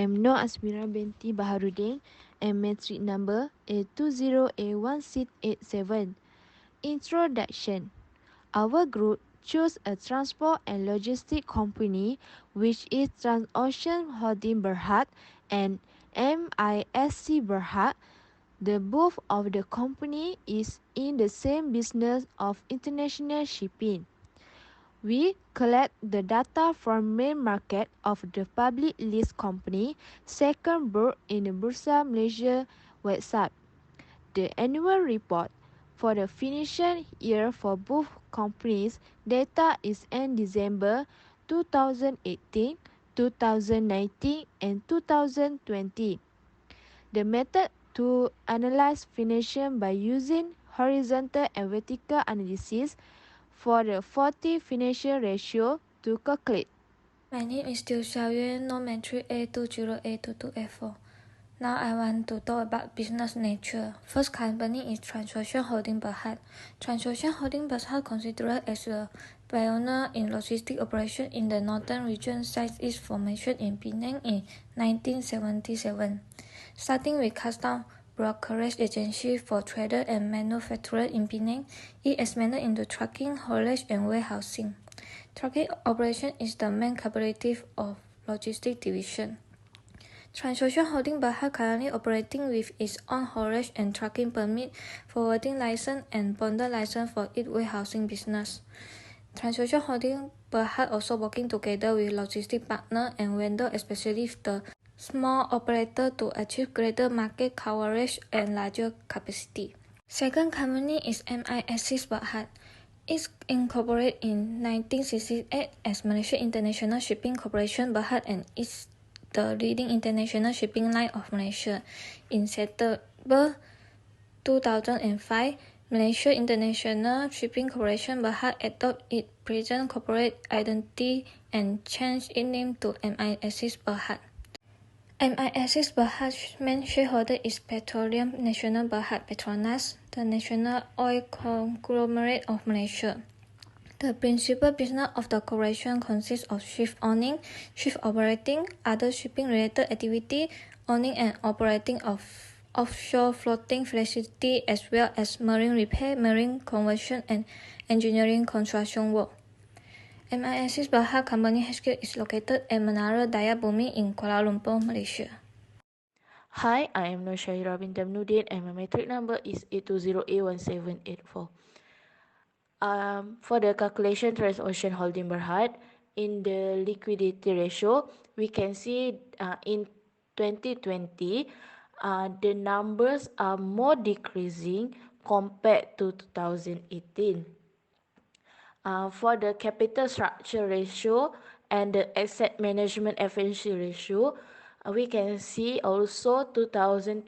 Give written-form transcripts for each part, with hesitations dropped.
am Noor Asmira binti Baharudin and metric number A20A1687. Introduction. Our group chose a transport and logistic company which is Transocean Holding Berhad and MISC Berhad. The both of the company is in the same business of international shipping. We collect the data from main market of the public list company, second board in the Bursa Malaysia website. The annual report for the financial year for both companies data is in December 2018, 2019 and 2020. The method to analyze financial by using horizontal and vertical analysis for the 40 financial ratio to calculate. My name is Liu Xiaoyue, Nometric A20A22A4. Now I want to talk about business nature. First company is Transocean Holding Berhad. Transocean Holding Berhad considered as a pioneer in logistic operation in the northern region Southeast Formation in Penang in 1977. Starting with custom brokerage agency for trader and manufacturer in Penang, it expanded into trucking, haulage, and warehousing. Trucking operation is the main capability of logistics division. Transocean Holding Berhad currently operating with its own haulage and trucking permit, forwarding license, and bonded license for its warehousing business. Transocean Holding Berhad also working together with logistic partner and vendor, especially the small operator, to achieve greater market coverage and larger capacity. Second company is MISC Berhad. It's incorporated in 1968 as Malaysia International Shipping Corporation Berhad and is the leading international shipping line of Malaysia. In September 2005, Malaysia International Shipping Corporation Berhad adopted its present corporate identity and changed its name to MISC Berhad. MISC Berhad's main shareholder is Petroleum Nasional Berhad Petronas, the national oil conglomerate of Malaysia. The principal business of the corporation consists of ship owning, ship operating, other shipping-related activity, owning and operating of offshore floating facility, as well as marine repair, marine conversion, and engineering construction work. MISC Berhad Company HQ is located at Menara Daya Bumi in Kuala Lumpur, Malaysia. Hi, I am Nur Shahira bin Damnuddin and my metric number is 820A1784. For the calculation Transocean Holding Berhad, in the liquidity ratio, we can see in 2020, the numbers are more decreasing compared to 2018. For the capital structure ratio and the asset management efficiency ratio, we can see also 2020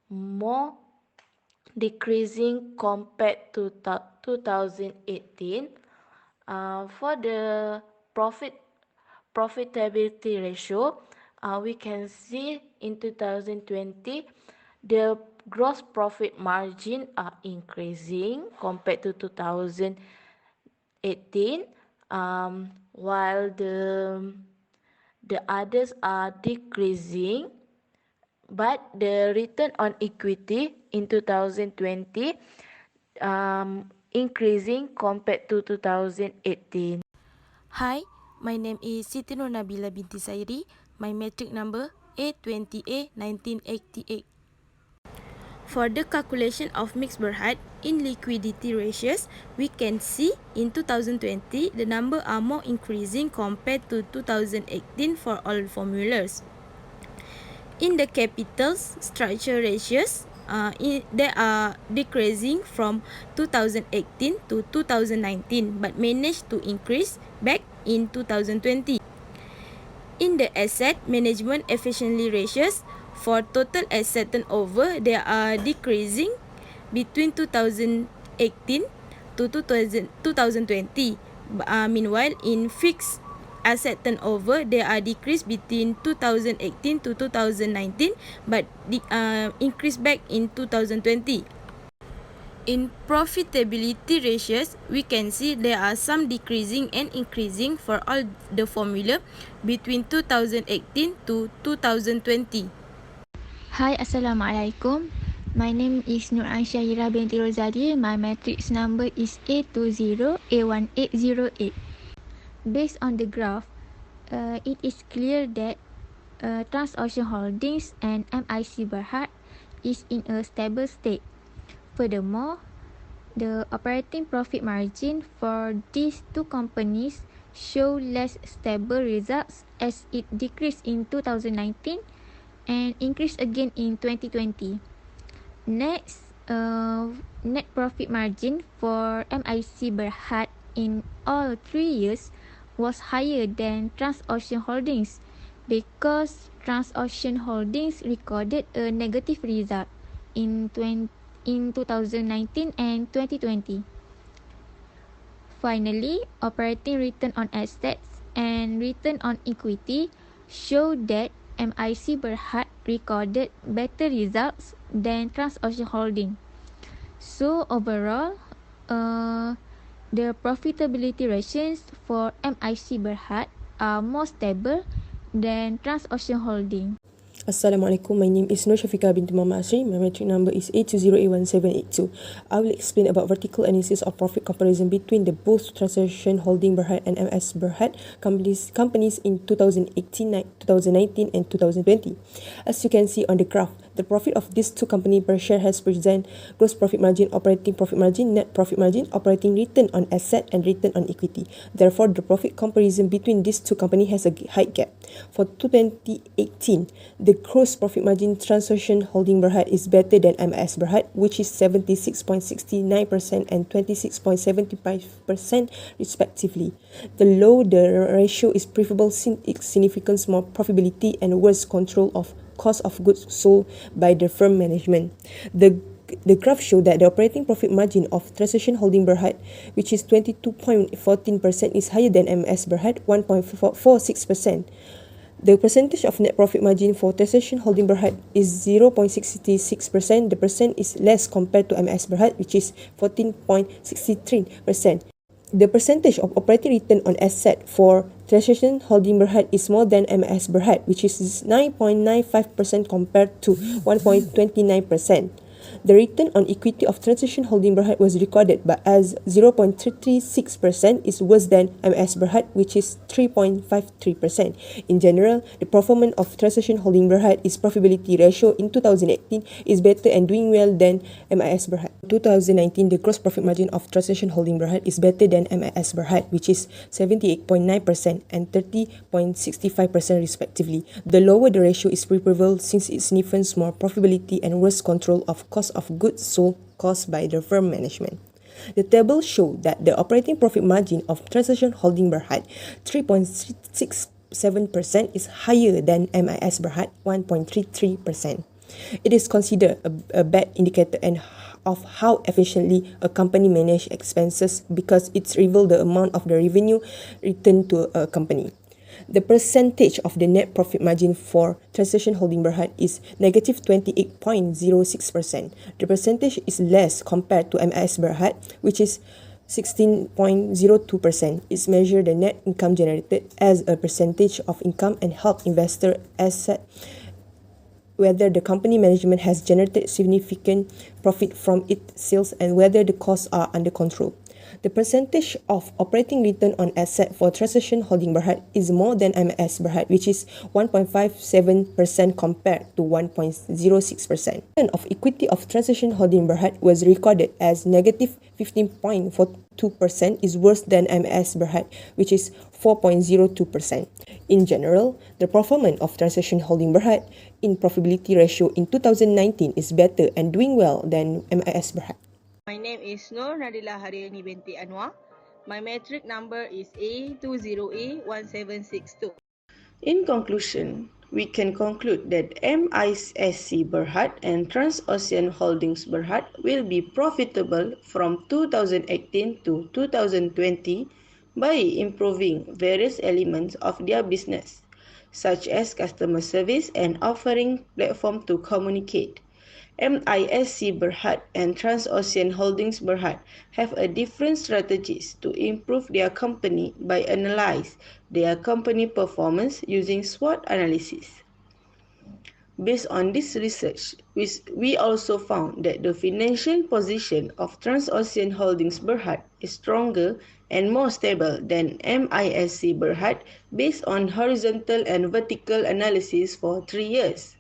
more decreasing compared to 2018. For the profitability ratio, we can see in 2020 the gross profit margin are increasing compared to 2018, while the others are decreasing, but the return on equity in 2020 increasing compared to 2018. Hi, my name is Siti Nur Nabila binti Sairi. My metric number A20A1988. For the calculation of mixed Berhad in liquidity ratios, we can see in 2020 the number are more increasing compared to 2018 for all formulas. In the capital structure ratios, they are decreasing from 2018 to 2019 but managed to increase back in 2020. In the asset management efficiency ratios, for total asset turnover, they are decreasing between 2018 to 2020. Meanwhile, in fixed asset turnover, they are decreased between 2018 to 2019 but increased back in 2020. In profitability ratios, we can see there are some decreasing and increasing for all the formula between 2018 to 2020. Hi, Assalamualaikum. My name is Nur Ansyahira binti Rozali. My matrix number is A20A1808. Based on the graph, it is clear that Transocean Holdings and MIC Berhad is in a stable state. Furthermore, the operating profit margin for these two companies show less stable results as it decreased in 2019 and increased again in 2020. Next, net profit margin for MIC Berhad in all 3 years was higher than Transocean Holdings because Transocean Holdings recorded a negative result in 2019 and 2020. Finally, operating return on assets and return on equity show that MIC Berhad recorded better results than Transocean Holding. So overall, the profitability ratios for MIC Berhad are more stable than Transocean Holding. Assalamualaikum, my name is Nur Syafiqah binti Muhammad Asri. My matric number is A20A1782. I will explain about vertical analysis of profit comparison between the both Transocean Holding Berhad and MS Berhad companies in 2018, 2019 and 2020. As you can see on the graph, the profit of these two companies per share has present gross profit margin, operating profit margin, net profit margin, operating return on asset and return on equity. Therefore, the profit comparison between these two companies has a height gap. For 2018, the gross profit margin Transocean Holding Berhad is better than MIS Berhad, which is 76.69% and 26.75% respectively. The low the ratio is preferable since it significantly more profitability and worse control of cost of goods sold by the firm management. The graph shows that the operating profit margin of Transocean Holding Berhad, which is 22.14%, is higher than MS Berhad, 1.46%. The percentage of net profit margin for Transocean Holding Berhad is 0.66%. The percent is less compared to MS Berhad, which is 14.63%. The percentage of operating return on asset for Transocean Holding Berhad is more than MS Berhad, which is 9.95% compared to 1.29%. The return on equity of Transocean Holding Berhad was recorded but as 0.336% is worse than MS Berhad, which is 3.53%. In general, the performance of Transocean Holding Berhad is profitability ratio in 2018 is better and doing well than MIS Berhad. In 2019, the gross profit margin of Transocean Holding Berhad is better than MIS Berhad, which is 78.9% and 30.65% respectively. The lower the ratio is preferable since it signifies more profitability and worse control of cost of goods sold caused by the firm management. The table shows that the operating profit margin of Transocean Holding Berhad, 3.67%, is higher than MIS Berhad, 1.33%. It is considered a bad indicator of how efficiently a company manages expenses because it reveals the amount of the revenue returned to a company. The percentage of the net profit margin for Transocean Holding Berhad is negative 28.06%. The percentage is less compared to MIS Berhad, which is 16.02%. It's measured the net income generated as a percentage of income and help investor assess whether the company management has generated significant profit from its sales and whether the costs are under control. The percentage of operating return on asset for Transocean Holding Berhad is more than MIS Berhad, which is 1.57% compared to 1.06%. The return of equity of Transocean Holding Berhad was recorded as negative 15.42%, is worse than MIS Berhad, which is 4.02%. In general, the performance of Transocean Holding Berhad in profitability ratio in 2019 is better and doing well than MIS Berhad. My name is Nur Nadila Hariani binti Anwar. My matric number is A20A1762. In conclusion, we can conclude that MISC Berhad and Transocean Holdings Berhad will be profitable from 2018 to 2020 by improving various elements of their business, such as customer service and offering platform to communicate, MISC Berhad and Transocean Holdings Berhad have a different strategies to improve their company by analyze their company performance using SWOT analysis. Based on this research, we also found that the financial position of Transocean Holdings Berhad is stronger and more stable than MISC Berhad based on horizontal and vertical analysis for 3 years.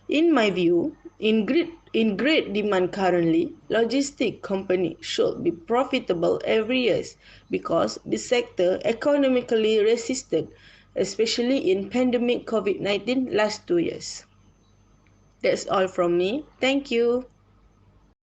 In my view, in great demand currently, logistic company should be profitable every year because the sector economically resisted, especially in pandemic COVID-19 last 2 years. That's all from me. Thank you.